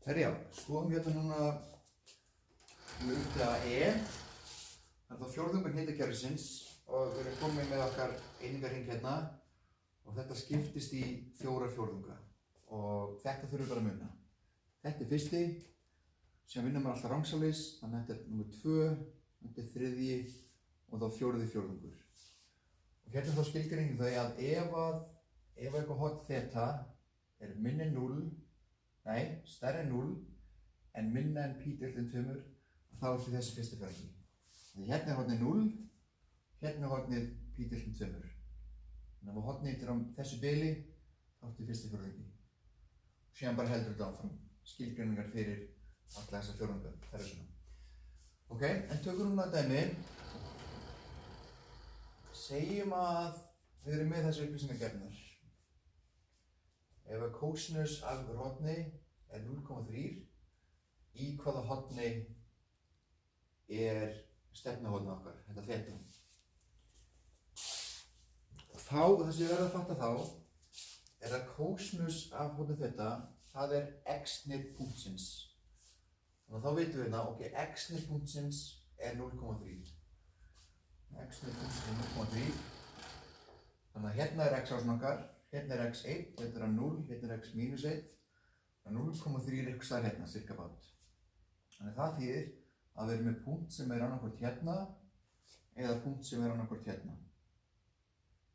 Herjá, skoðum hérna núna hluta E. Það er þá fjórðungur hnitakerfisins og við erum komin með okkar einingarhring hérna og þetta skiptist í 4 fjórðunga og þetta þurfum við bara að muna. Þetta er fyrsti, sem vinnum við alltaf rangsális, þannig að þetta er nummer 2, þetta er þriðji og þá fjórði fjórðungur. Og hérna þá skilgreinir þau að ef eitthvað horn þeta er minni en 0, nei, stærri en 0 en minna en pi deilt 2, þá er því þessi fyrsti fjórðungi. Þannig hérna er hornið 0, hérna er hornið pi deilt 2. Þannig að ef hornið er á þessu bili, þá er því fyrsti fjórðungi. Og síðan bara heldur þetta áfram. Skilgreiningar fyrir alla þessa fjórðunga. Það er svona. Ok, en tökum núna dæmi. Segjum að við erum með þessu upplýsingargerðnar. Ef að kósinus af ykkur horni er 0,3, í hvaða horni er stefnuhornið okkar, þetta þeta. Þá, það sem ég verð að fatta þá, er að kósinus af horni þeta, það er x-nið punktsins. Þannig að þá veitum við það, ok, x-nið punktsins er 0,3. X-nið punktsins er 0,3. Þannig að hérna er x-ásin okkar, hérna er x1, hérna er 0, hérna er x minus 1. Þannig að 0,3 er eitthvað staðar hérna, cirka bát. Þannig að það þýðir að við erum með punkt sem er annarkvort hérna eða punkt sem er annarkvort hérna.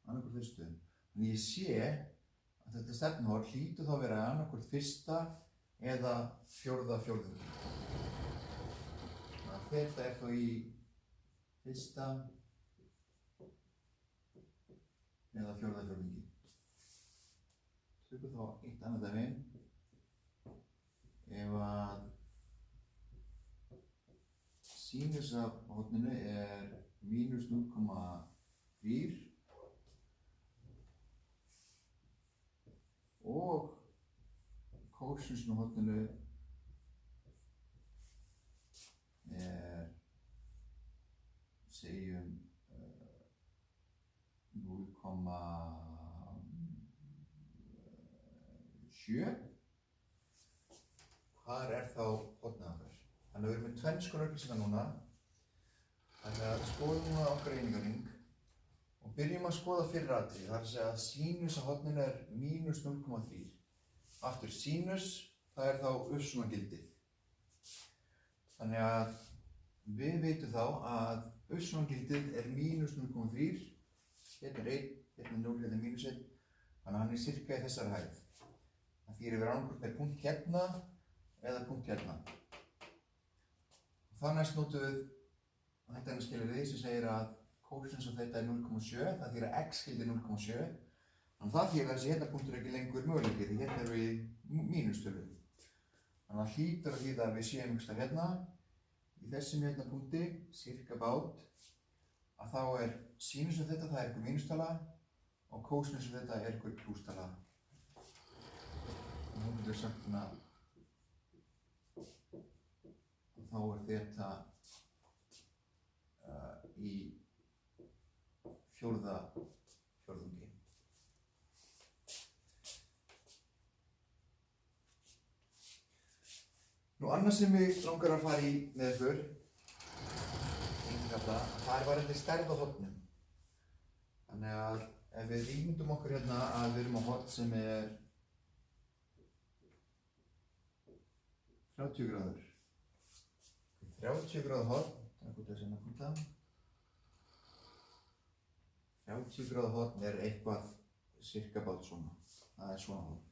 Annarkvort þessu stöðum. Þannig ég sé að þetta stefnuhorn hlýtur þá að vera annarkvort fyrsta eða fjórða fjórðungi. Þannig að þetta er þá í fyrsta eða fjórða fjórðungi. Tökum þá eitt annað dæmi. Ef að sínus af horninu er mínus 0,4 og kósinus af horninu er, segjum, 0,7. Hvar er þá hornið okkar? Þannig að við erum með tvenns konar upplýsingar núna. Þannig að skoðum núna okkar einingarhring og byrjum að skoða fyrra atriði. Það er að segja að sínus af horninu er mínus 0,3. Aftur sínus, það er þá uppsumagildið. Þannig að við veitum þá að uppsumagildið er mínus 0,3. Hérna er 1, hérna er 0, hérna er mínus 1. Þannig að hann er cirka í þessari hæð. Það þýðir að við annarkvort með punkt hérna eða punkt hérna. Þá næst notum við að þetta er skilyrði sem segir að kósinus af þetta er 0,7, það þýðir að x skildi 0,7. Þannig að það þýðir að þessi hérna punktur er ekki lengur möguleiki því hérna erum við í mínustölu. Þannig að hlýtur að þýða að við séum einhvers staðar hérna, í þessum hérna punkti, cirka bát, að þá er sínus af þetta, það er einhver mínustala og kósinus af þetta er einhver plústala. Og nú getum við sagt hérna þá er þetta í fjórða fjórðungi. Nú annað sem við langar að fara í með ykkur, það er varðandi stærð á hornum. Þannig að ef við ímyndum okkur hérna að við erum á horn sem er 30 gráður. 30 gráða horn, það er gott að segja nákvæmlega. 30 gráða horn er eitthvað cirka bát svona. Það er svona horn.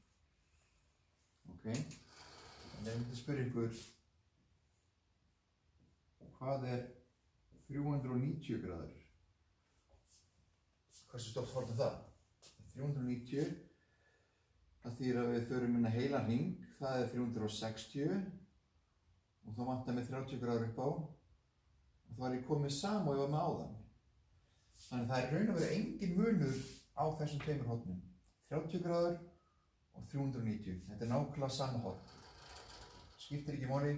Ok, en ég myndi spyrja ykkur, hvað er 390 gráður? Hversu stórt horn er það? 390, það þýðir að við förum inn að heilan hring, það er 360. Og þá vantar mig 30 gráður upp á og þá er ég komið sama og ég var með áðan. Þannig að það er raun og verið engin munur á þessum tveimur hornum. 30 gráður og 390. Þetta er nákvæmlega sama horn. Skiptir ekki máli.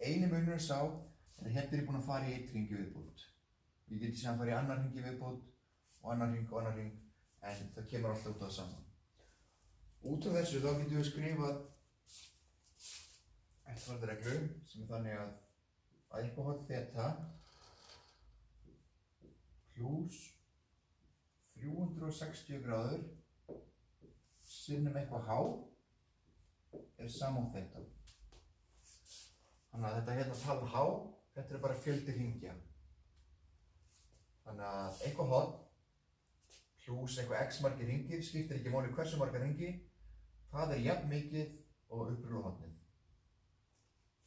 Eini munur sá er að hérna er ég búinn að fara í einn hring í viðbót. Ég geti síðan farið í annan hring í viðbót og annan hring en það kemur alltaf út á það saman. Út af þessu þá getum við skrifað reglu sem þannig að eitthvað horn þeta pluss 360 gráður sinnum eitthvað há sama þeta. Þannig að þetta hérna talan há, þetta bara fjöldi hringja. Þannig að eitthvað horn pluss eitthvað x margir hringir, skiptir ekki máli hversu margar hringi, það jafn mikið og upprunalega hornið.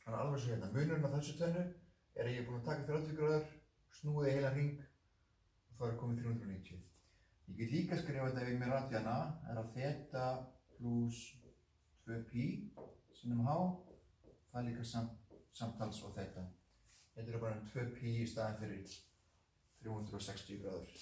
Þannig að alveg svo hérna, munurinn á þessu tvennu að ég búinn að taka 30 gráður, snúið heilan hring og þá komið 390. Ég get líka skrifa þetta við með radíana, að þeta pluss 2pi sinnum h, það líka samtals og þeta. Þetta bara 2pi í staðinn fyrir 360 gráður.